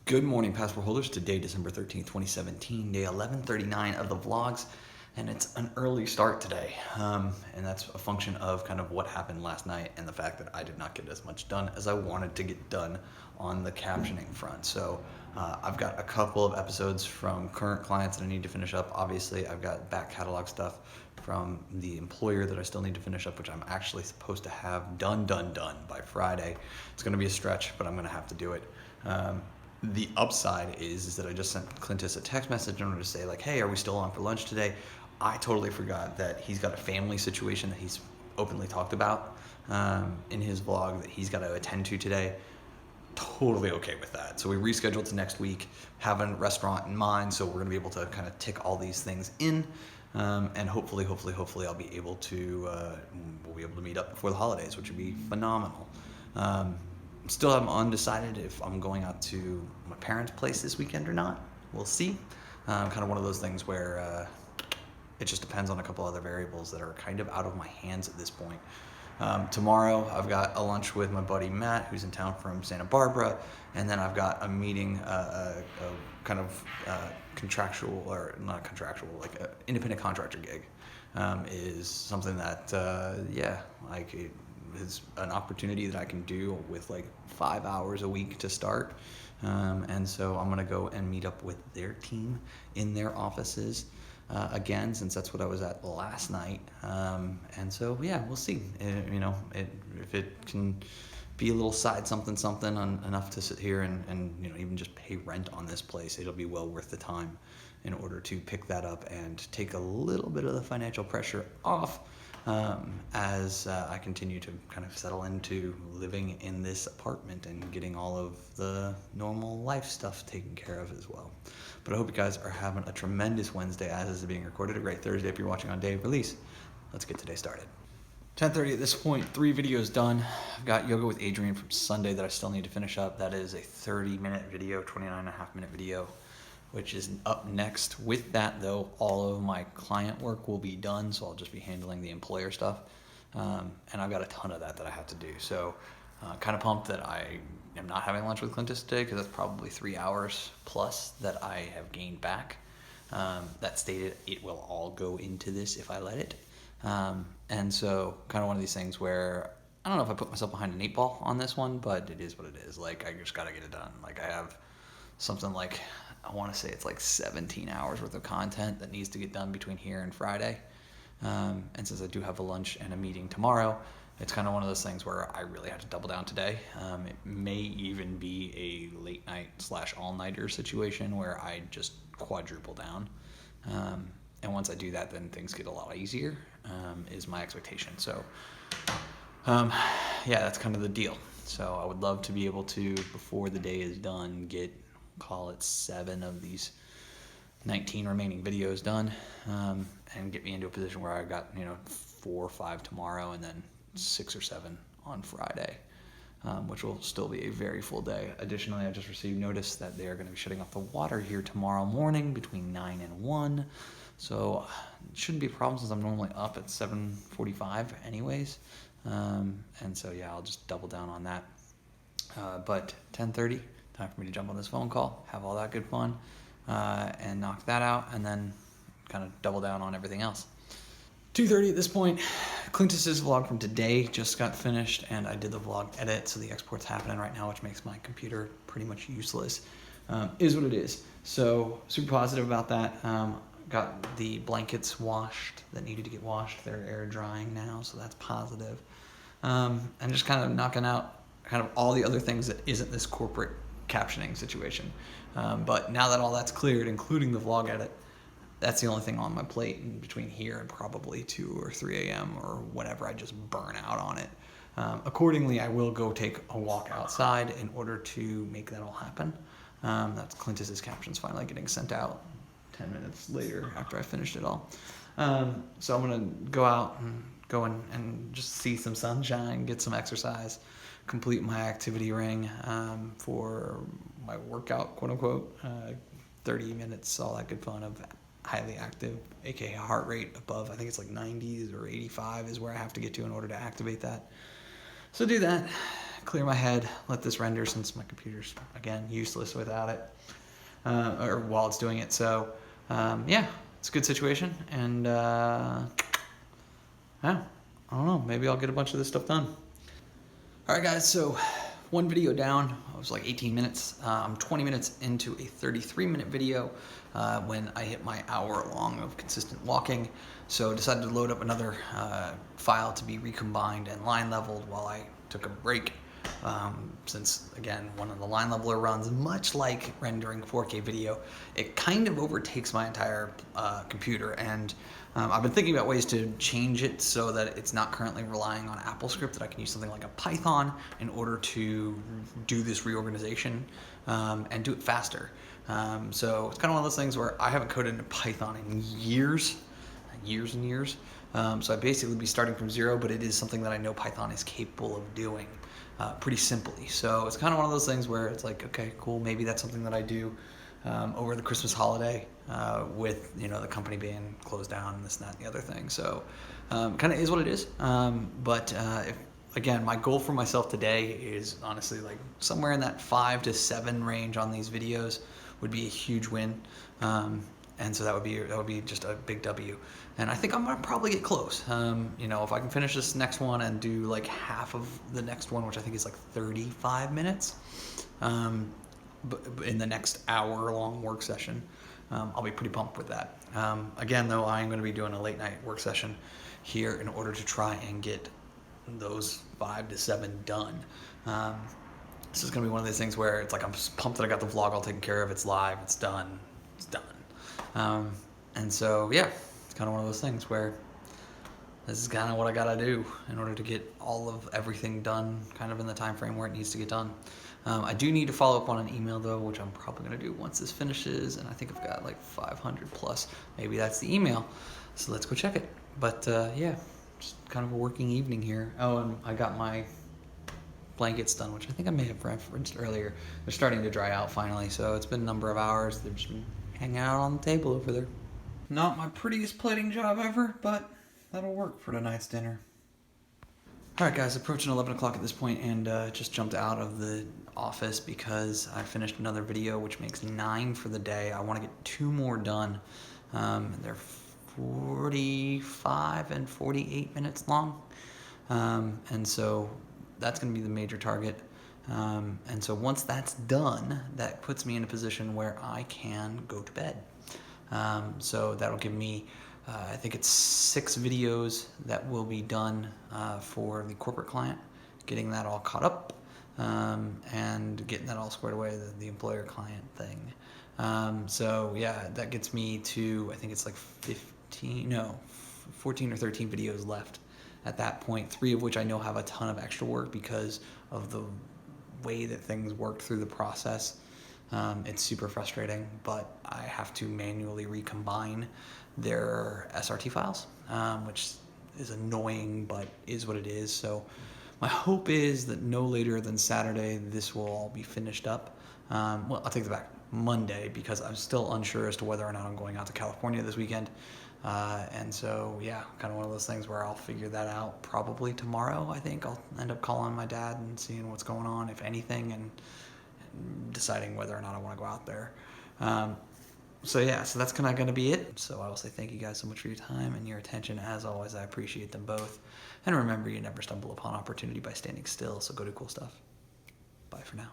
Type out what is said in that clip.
Good morning, passport holders. Today, December 13th, 2017, day 1139 of the vlogs, and it's an early start today. And that's a function of kind of what happened last night and the fact that I did not get as much done as I wanted to get done on the captioning front. So I've got a couple of episodes from current clients that I need to finish up. Obviously, I've got back catalog stuff from the employer that I still need to finish up, which I'm actually supposed to have done by Friday. It's going to be a stretch, but I'm going to have to do it. The upside is that I just sent Clintus a text message in order to say, like, hey, are we still on for lunch today? I totally forgot that he's got a family situation that he's openly talked about in his vlog that he's got to attend to today. Totally okay with that. So we rescheduled to next week, have a restaurant in mind, so we're going to be able to kind of tick all these things in, and hopefully I'll be able to we'll be able to meet up before the holidays, which would be phenomenal. Still am undecided if I'm going out to my parents' place this weekend or not. We'll see. Kind of one of those things where it just depends on a couple other variables that are kind of out of my hands at this point. Tomorrow I've got a lunch with my buddy Matt, who's in town from Santa Barbara, and then I've got a meeting, a kind of contractual, or not contractual, like an independent contractor gig, is something that, is an opportunity that I can do with like 5 hours a week to start. And so I'm gonna go and meet up with their team in their offices again, since that's what I was at last night. And so yeah, we'll see. If it can be a little side something enough to sit here and even just pay rent on this place, it'll be well worth the time in order to pick that up and take a little bit of the financial pressure off. As I continue to kind of settle into living in this apartment and getting all of the normal life stuff taken care of as well. But I hope you guys are having a tremendous Wednesday as this is being recorded, a great Thursday if you're watching on day of release. Let's get today started. 10:30 at this point, 3 videos done. I've got yoga with Adrian from Sunday that I still need to finish up. That is a 30-minute video, 29.5-minute video, which is up next. With that, though, all of my client work will be done, so I'll just be handling the employer stuff. And I've got a ton of that I have to do. So kind of pumped that I am not having lunch with Clintus today, because that's probably 3 hours plus that I have gained back. That stated it will all go into this if I let it. And so kind of one of these things where I don't know if I put myself behind an 8 ball on this one, but it is what it is. Like, I just got to get it done. Like, I have something like, I want to say it's like 17 hours worth of content that needs to get done between here and Friday. And since I do have a lunch and a meeting tomorrow, it's kind of one of those things where I really have to double down today. It may even be a late night / all-nighter situation where I just quadruple down. And once I do that, then things get a lot easier, is my expectation. So, yeah, that's kind of the deal. So I would love to be able to, before the day is done, call it 7 of these 19 remaining videos done, and get me into a position where I got 4 or 5 tomorrow and then 6 or 7 on Friday, which will still be a very full day. Additionally, I just received notice that they are going to be shutting off the water here tomorrow morning between 9 and 1, so it shouldn't be a problem since I'm normally up at 7:45 anyways. And so yeah, I'll just double down on that. But 10:30, time for me to jump on this phone call, have all that good fun, and knock that out, and then kind of double down on everything else. 2:30 at this point. Clintus's vlog from today just got finished, and I did the vlog edit, so the export's happening right now, which makes my computer pretty much useless. Is what it is. So super positive about that. Got the blankets washed that needed to get washed. They're air drying now, so that's positive. And just kind of knocking out kind of all the other things that isn't this corporate captioning situation. But now that all that's cleared, including the vlog edit, that's the only thing on my plate in between here and probably 2 or 3 a.m. or whenever I just burn out on it. Accordingly, I will go take a walk outside in order to make that all happen. That's Clintus's captions finally getting sent out 10 minutes later after I finished it all. So I'm going to go out and go and just see some sunshine, get some exercise, complete my activity ring for my workout, quote unquote, 30 minutes, all that good fun of highly active, aka heart rate above, I think it's like 90s or 85 is where I have to get to in order to activate that. So do that, clear my head, let this render since my computer's, again, useless without it, or while it's doing it. So, yeah, it's a good situation. And, yeah, I don't know, maybe I'll get a bunch of this stuff done. All right, guys, so one video down. I was like 18 minutes. I'm 20 minutes into a 33-minute video when I hit my hour long of consistent walking. So I decided to load up another file to be recombined and line leveled while I took a break. Since, again, one of the line leveler runs, much like rendering 4K video, it kind of overtakes my entire computer. And I've been thinking about ways to change it so that it's not currently relying on AppleScript, that I can use something like a Python in order to do this reorganization and do it faster. So it's kind of one of those things where I haven't coded in Python in years and years. So I'd basically be starting from zero, but it is something that I know Python is capable of doing pretty simply. So it's kind of one of those things where it's like, okay, cool, maybe that's something that I do over the Christmas holiday with, you know, the company being closed down and this and that and the other thing. So kind of is what it is. But again, my goal for myself today is honestly like somewhere in that 5 to 7 range on these videos would be a huge win. And so that would be just a big W. And I think I'm gonna probably get close. You know, if I can finish this next one and do like half of the next one, which I think is like 35 minutes, in the next hour-long work session, I'll be pretty pumped with that. Again, though, I am going to be doing a late-night work session here in order to try and get those 5 to 7 done. This is going to be one of those things where it's like I'm pumped that I got the vlog all taken care of. It's live. It's done. It's done. And so, yeah, it's kind of one of those things where this is kind of what I got to do in order to get all of everything done kind of in the time frame where it needs to get done. I do need to follow up on an email, though, which I'm probably going to do once this finishes, and I think I've got like 500 plus. Maybe that's the email, so let's go check it. But yeah, just kind of a working evening here. Oh, and I got my blankets done, which I think I may have referenced earlier. They're starting to dry out finally, so it's been a number of hours. They've just been hanging out on the table over there. Not my prettiest plating job ever, but that'll work for tonight's dinner. All right, guys, approaching 11 o'clock at this point, and just jumped out of the office because I finished another video, which makes 9 for the day. I want to get 2 more done. They're 45 and 48 minutes long, and so that's going to be the major target. And so once that's done, that puts me in a position where I can go to bed. So that'll give me I think it's 6 videos that will be done for the corporate client, getting that all caught up, and getting that all squared away, the employer client thing. So yeah, that gets me to, I think it's like 14 or 13 videos left at that point, 3 of which I know have a ton of extra work because of the way that things worked through the process. It's super frustrating, but I have to manually recombine their SRT files, which is annoying, but is what it is. So my hope is that no later than Saturday, this will all be finished up. Well, I'll take that back. Monday, because I'm still unsure as to whether or not I'm going out to California this weekend. And so, yeah, kind of one of those things where I'll figure that out probably tomorrow. I think I'll end up calling my dad and seeing what's going on, if anything, and deciding whether or not I want to go out there. So yeah, so that's kind of going to be it. So I will say thank you guys so much for your time and your attention. As always, I appreciate them both. And remember, you never stumble upon opportunity by standing still, so go do cool stuff. Bye for now.